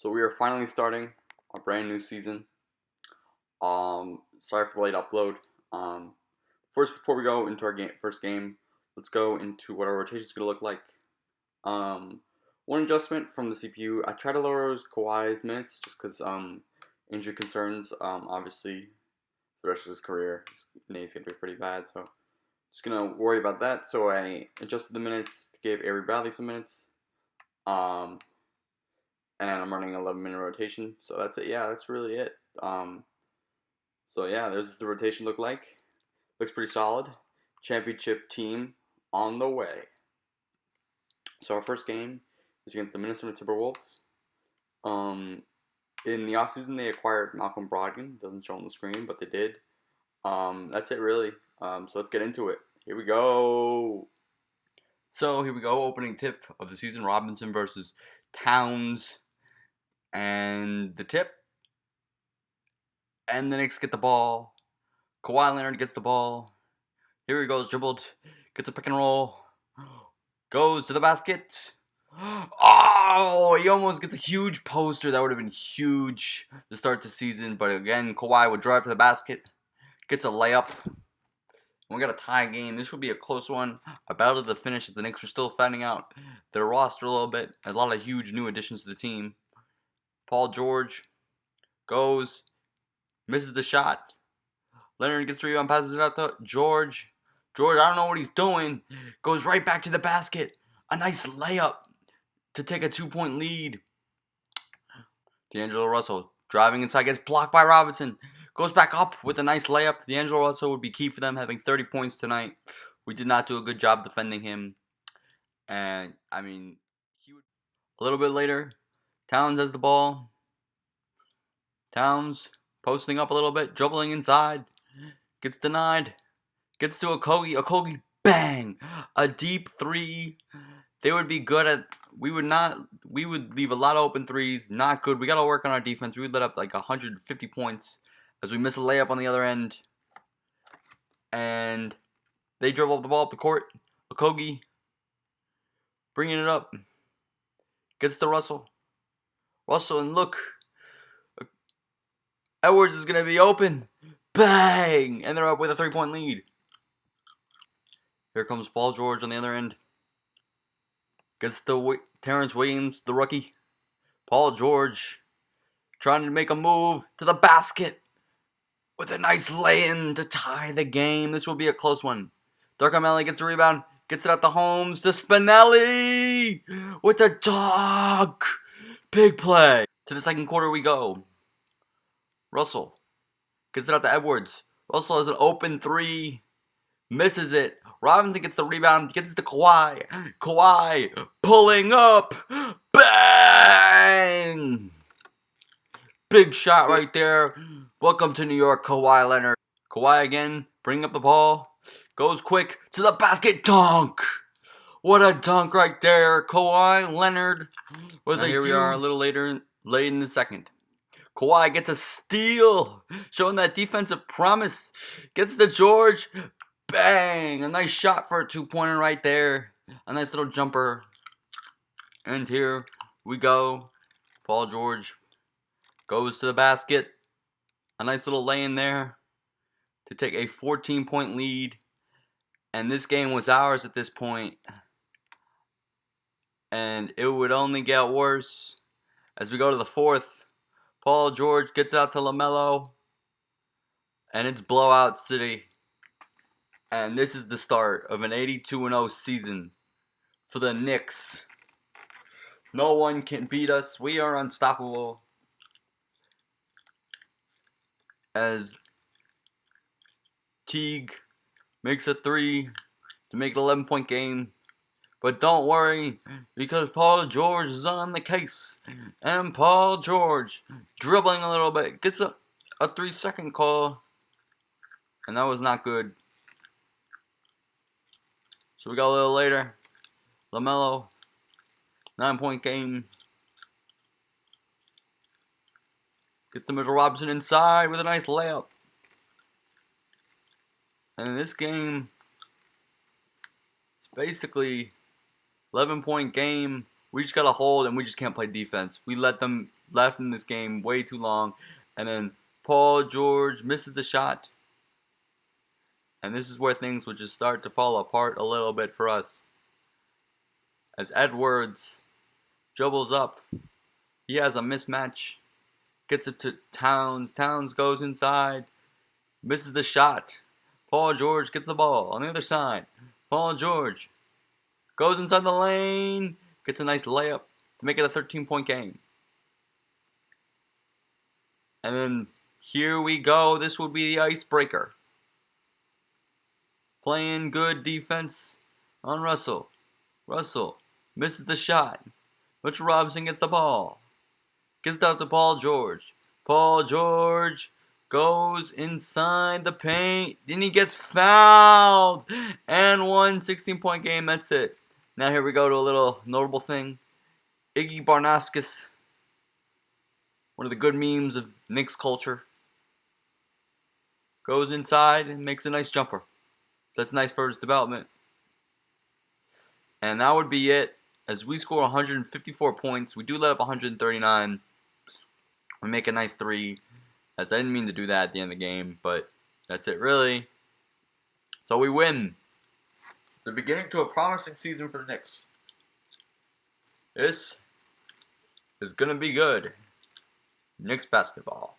So we are finally starting a brand new season. Sorry for the late upload. First, before we go into our first game, let's go into what our rotation is gonna look like. Um, One adjustment from the CPU. I tried to lower Kawhi's minutes just because injury concerns. Obviously, the rest of his career, his knee's gonna be pretty bad. So just gonna worry about that. So I adjusted the minutes, gave Avery Bradley some minutes. Um, and I'm running 11-minute rotation. So that's it. Yeah, that's really it. So yeah, there's the rotation look like. Looks pretty solid. Championship team on the way. So our first game is against the Minnesota Timberwolves. Um, in the offseason, they acquired Malcolm Brogdon. Doesn't show on the screen, but they did. That's it really. So let's get into it. Here we go. So here we go. Opening tip of the season: Robinson versus Towns. And the tip. And the Knicks get the ball. Kawhi Leonard gets the ball. Here he goes, dribbled. Gets a pick and roll. Goes to the basket. Oh, he almost gets a huge poster. That would have been huge to start the season. But again, Kawhi would drive to the basket. Gets a layup. We got a tie game. This will be a close one. A battle to the finish as the Knicks are still finding out their roster a little bit. A lot of huge new additions to the team. Paul George goes. Misses the shot. Leonard gets the rebound, passes it out to George. George, I don't know what he's doing. Goes right back to the basket. A nice layup to take a 2-point lead. D'Angelo Russell driving inside, gets blocked by Robinson. Goes back up with a nice layup. D'Angelo Russell would be key for them, having 30 points tonight. We did not do a good job defending him. And, a little bit later, Towns has the ball. Towns posting up a little bit, dribbling inside. Gets denied. Gets to Okogie, bang! A deep three. They would be good at, we would leave a lot of open threes. Not good. We got to work on our defense. We would let up like 150 points as we miss a layup on the other end. And they dribble the ball up the court. Okogie bringing it up. Gets to Russell. Russell, and look. Edwards is going to be open. Bang! And they're up with a 3-point lead. Here comes Paul George on the other end. Gets to Terrence Williams, the rookie. Paul George trying to make a move to the basket with a nice lay-in to tie the game. This will be a close one. Darko gets the rebound. Gets it out to Holmes. To Spinelli with the dunk. Big play. To the second quarter we go. Russell gets it out to Edwards. Russell has an open three. Misses it. Robinson gets the rebound. Gets it to Kawhi. Kawhi pulling up. Bang! Big shot right there. Welcome to New York, Kawhi Leonard. Kawhi again, bringing up the ball. Goes quick to the basket. Dunk! What a dunk right there. Kawhi Leonard. Here we are a little later, late in the second. Kawhi gets a steal, showing that defensive promise. Gets to George. Bang! A nice shot for a 2-pointer right there. A nice little jumper. And here we go. Paul George goes to the basket. A nice little lay in there to take a 14-point lead. And this game was ours at this point. And it would only get worse as we go to the fourth. Paul George gets out to LaMelo. And it's blowout city. And this is the start of an 82-0 season for the Knicks. No one can beat us. We are unstoppable. As Teague makes a 3 to make it an 11-point game. But don't worry, because Paul George is on the case. And Paul George, dribbling a little bit, gets a 3-second call. And that was not good. So we got a little later. LaMelo, 9-point game. Get the Mitchell Robinson inside with a nice layup. And in this game, it's basically 11-point game. We just got to hold and we just can't play defense. We let them left in this game, way too long. And then Paul George misses the shot. And this is where things would just start to fall apart a little bit for us. As Edwards dribbles up, he has a mismatch. Gets it to Towns. Towns goes inside. Misses the shot. Paul George gets the ball on the other side. Paul George goes inside the lane. Gets a nice layup to make it a 13-point game. And then here we go. This will be the icebreaker. Playing good defense on Russell. Russell misses the shot. Mitchell Robinson gets the ball. Gets it out to Paul George. Paul George goes inside the paint. Then he gets fouled. And 16-point game. That's it. Now here we go to a little notable thing. Iggy Barnaskis. One of the good memes of Knicks culture. Goes inside and makes a nice jumper. That's nice for his development. And that would be it. As we score 154 points, we do let up 139. We make a nice 3. As I didn't mean to do that at the end of the game, but that's it really. So we win. The beginning to a promising season for the Knicks. This is going to be good. Knicks basketball.